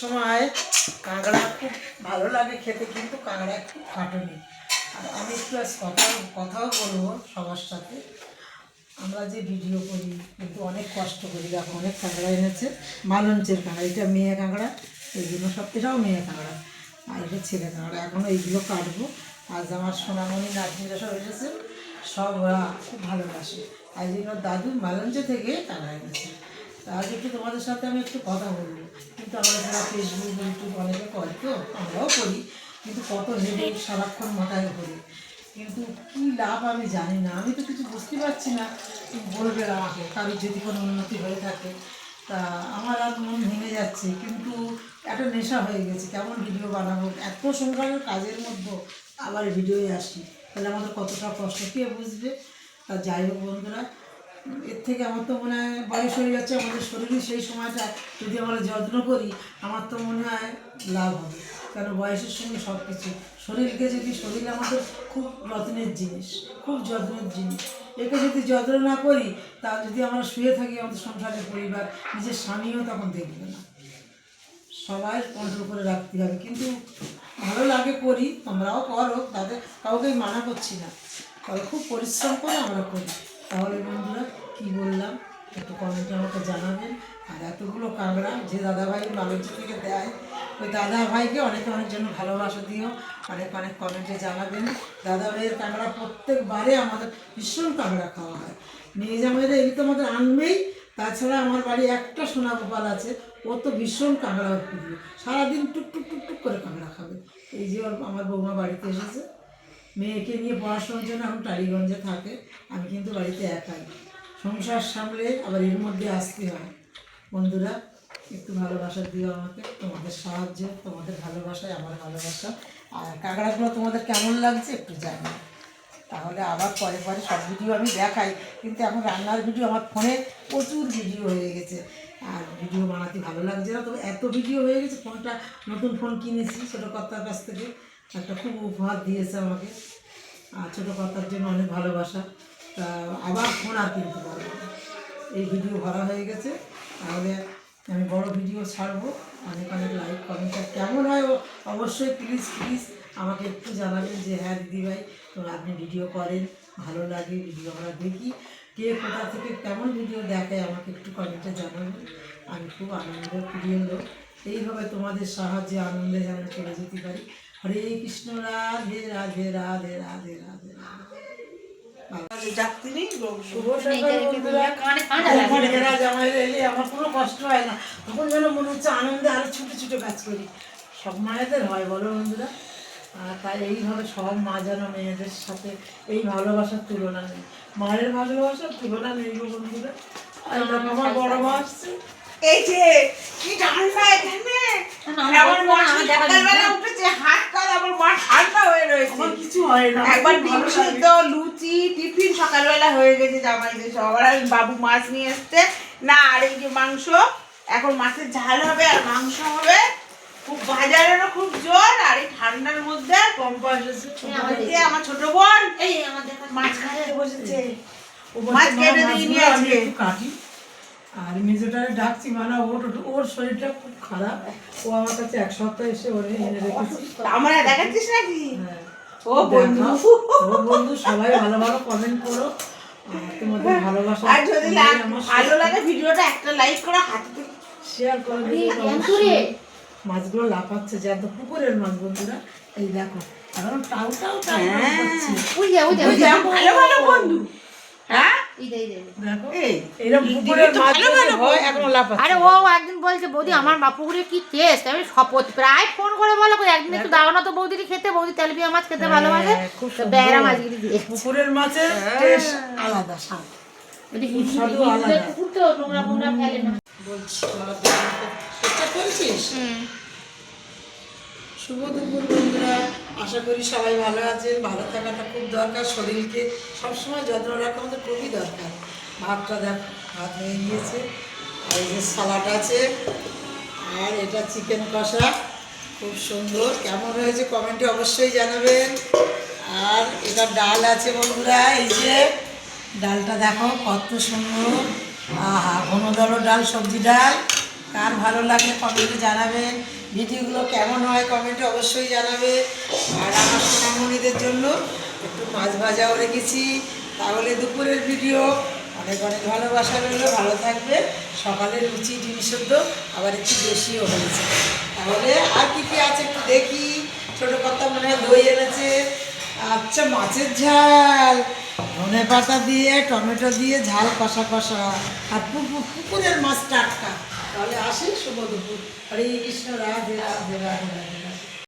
সময় কাঁকড়া খুব ভালো লাগে খেতে, কিন্তু কাঁকড়া একটু খাটুনি। আর আমি একটু আজ কথাও বলবো সবার সাথে। আমরা যে ভিডিও করি কিন্তু অনেক কষ্ট করি। দেখো অনেক কাঁকড়া এনেছে, মালঞ্চের কাঁকড়া, এটা মেয়ে কাঁকড়া, এইগুলো সব এটাও মেয়ে কাঁকড়া, আর এটা ছেলে কাঁকড়া। এখনও এইগুলো কাটবো। আজ আমার সোনামণি নাতনিরা সব এসেছে, সব ওরা খুব ভালোবাসে, আর জন্য দাদু মালঞ্চে থেকে কাঁকড়া এনেছে। আজ একটু তোমাদের সাথে আমি একটু কথা বলবো। কিন্তু আমরা যারা ফেসবুক ইউটিউব অনেকে করে, তো আমরাও করি, কিন্তু কত হেডে সারাক্ষণ মাথায় করি, কিন্তু কী লাভ আমি জানি না। আমি তো কিছু বুঝতে পারছি না। বলবে আমাকে কারোর যদি কোনো উন্নতি হয়ে থাকে, তা আমার আর মন ভেঙে যাচ্ছে। কিন্তু একটা নেশা হয়ে গেছে, কেমন ভিডিও বানাবো, এত সংখ্যার কাজের মধ্যে আবার ভিডিওয়ে আসি, তাহলে আমাদের কতটা কষ্ট কে বুঝবে। তা যাই হোক বন্ধুরা, এর থেকে আমার তো মনে হয় বয়স হয়ে যাচ্ছে, আমাদের শরীরে সেই সময়টা যদি আমরা যত্ন করি, আমার তো মনে হয় লাভ হবে। কারণ বয়সের সঙ্গে সব কিছু, শরীরকে যদি, শরীর আমাদের খুব যত্নের জিনিস, খুব যত্নের জিনিস, একে যদি যত্ন না করি, তা যদি আমরা শুয়ে থাকি, আমাদের সংসারের পরিবার, নিজের স্বামীও তখন দেখবে না। সবাই কন্ট্রোল করে রাখতে হবে। কিন্তু ভালো লাগে করি, তোমরাও করো, তাদের কাউকে মানা করছি না, তবে খুব পরিশ্রম করে আমরা করি। তাহলে বন্ধুরা কী বললাম একটু কমেন্টে আমাকে জানাবেন। আর এতগুলো কাঁকড়া যে দাদাভাই মালঞ্চ থেকে দেয়, ওই দাদাভাইকে অনেক অনেক জন্য ভালোবাসা দিও, অনেক অনেক কমেন্টে জানাবেন। দাদাভাইয়ের কাঁকড়া প্রত্যেকবারে আমাদের ভীষণ কাঁকড়া খাওয়া হয়। মেয়ে জামাইরা এই তো আমাদের আনবেই। তাছাড়া আমার বাড়ি একটা সোনা গোপাল আছে, ও তো ভীষণ কাঁকড়া প্রিয়, সারাদিন টুক টুক টুক টুক করে কাঁকড়া খাবে। এই যে আমার বৌমা বাড়িতে এসেছে, মেয়েকে নিয়ে পড়াশোনার জন্য এখন টালিগঞ্জে থাকে, আমি কিন্তু বাড়িতে একাই, সংসার সামলে আবার এর মধ্যে আসতে হয়। বন্ধুরা একটু ভালোবাসা দিও আমাকে, তোমাদের সাহায্য, তোমাদের ভালোবাসায় আমার ভালোবাসা। আর কাঁকড়াগুলো তোমাদের কেমন লাগছে একটু জানি, তাহলে আবার পরে পরে সব ভিডিও আমি দেখাই। কিন্তু এখন রান্নার ভিডিও আমার ফোনে প্রচুর ভিডিও হয়ে গেছে, আর ভিডিও বানাতে ভালো লাগছে না। তবে এত ভিডিও হয়ে গেছে, ফোনটা নতুন ফোন কিনেছি ছোটো কর্তার কাছ থেকে, একটা খুব উপহার দিয়েছে আমাকে, আর ছোটো কর্তার জন্য অনেক ভালোবাসা। তা আবার ফোন আর কিনতে পারবো না, এই ভিডিও ভরা হয়ে গেছে। তাহলে আমি বড় ভিডিও ছাড়বো, অনেক অনেক লাইক কমেন্ট কেমন হয় অবশ্যই প্লিজ প্লিজ আমাকে একটু জানাবেন যে হ্যাঁ দিদিভাই তোমরা আপনি ভিডিও করেন, ভালো লাগে ভিডিও আমরা দেখি, কে কোথা থেকে কেমন ভিডিও দেখে আমাকে একটু কমেন্টে জানাবেন। আমি খুব আনন্দ প্রিয় লোক, এইভাবে তোমাদের সাহায্যে আনন্দে যেন চলে যেতে পারি। হরে কৃষ্ণ, রাধে রাধে রাধে রাধে রাধে আমার কোনো কষ্ট হয় না, তখন যেন মনে হচ্ছে আনন্দে আরো ছোটো ছোটো কাজ করি। সব মায়েদের হয় বলো বন্ধুরা, তাই এইভাবে সব মা যেন মেয়েদের সাথে এই ভালোবাসার তুলনা নেই, মায়ের ভালোবাসার তুলনা নেই গো বন্ধুরা। আমার বড় মা আসছে, এই যে কি ঠান্ডা এখানে, আমার মা সকালবেলা উঠেছে, হাত কাল আমার মা ঠান্ডা হয়ে রয়েছে, আমার কিছু হয় না। একবার ডিম সিদ্ধ লুচি টিফিন সকালবেলা হয়ে গেছে জামাইদের সবার। আর বাবু মাছ নিয়ে এসছে না, আর এই যে মাংস, এখন মাছের ঝাল হবে আর মাংস হবে, খুব বাজারেরও খুব জোর। আর এই ঠান্ডার মধ্যে পম্পা এসেছে, আমার ছোট বোন এই আমাদের মাছ কাটতে বসেছে, মাছ কেটে দিয়ে নিয়ে আসবে। কাটি আর মেজোটারে ডাকছি, মানে ওর শরীরটা খুব খারাপ, ও আমার কাছে এক সপ্তাহ এসে ওরে এনে রেখেছি। আমরা দেখাচ্ছিস নাকি? হ্যাঁ, ও বন্ধু, ও বন্ধু, সবাই ভালো ভালো কমেন্ট করো, তোমাদের ভালোবাসা আর যদি ভালো লাগে ভিডিওটা একটা লাইক করো, হাতে শেয়ার করে দিও। মাছগুলো লাফাচ্ছে, যে একদম পুকুরের মাছ বন্ধুরা, এই দেখো এখন টাউ টাউ টাউ করছে। ভালো ভালো বন্ধু, হ্যাঁ দেখো এইরকম পুকুরের মাছ হয় এখনো লাফাচ্ছে। আরে ও একদিন বলছে বৌদি আমার পুকুরে কি টেস্ট, আমি শপথ প্রায় ফোন করে বলো একদিন একটু দাও না তো বৌদিকে খেতে, বৌদি তেলপিয়া মাছ খেতে ভালোবাসে, বেড়া মাছগুলি দিয়ে পুকুরের মাছের টেস্ট আলাদা, স্বাদ স্বাদও আলাদা। পুকুর তো নোংরা ফোংরা ফেলে না বলছি চেষ্টা করছিস। শুভ দুপুর বন্ধুরা, আশা করি সবাই ভালো আছেন। ভালো থাকাটা খুব দরকার, শরীরকে সবসময় যত্ন রাখা আমাদের খুবই দরকার। ভাতটা দেখ, ভাত হয়ে গিয়েছে, আর এই যে সালাড আছে, আর এটা চিকেন কষা, খুব সুন্দর। কেমন হয়েছে কমেন্টে অবশ্যই জানাবেন। আর এটা ডাল আছে বন্ধুরা, এই যে ডালটা দেখো কত সুন্দর, আহা ঘন দর ডাল, সবজি ডাল, কার ভালো লাগলে কমেন্টে জানাবেন, ভিডিওগুলো কেমন হয় কমেন্টে অবশ্যই জানাবে। আর আমার সোনামণিদের জন্য একটু মাছ ভাজাও রেখেছি, তাহলে দুপুরের ভিডিও। অনেক অনেক ভালোবাসা রইলো, ভালো থাকবে। সকালে লুচি ডিম সেদ্ধ আবার একটু বেশিও হয়েছে। তাহলে আর কি কি আছে একটু দেখি। ছোটো কথা মনে হয় দই এনেছে। আচ্ছা, মাছের ঝাল, ধনে পাতা দিয়ে টমেটো দিয়ে ঝাল কষা কষা, আর পুকুরের মাছ টাটকা। তাহলে আসি, শুভ দুপুর। হরে কৃষ্ণ, রাধে রাধে রাধে রাধে রাধে।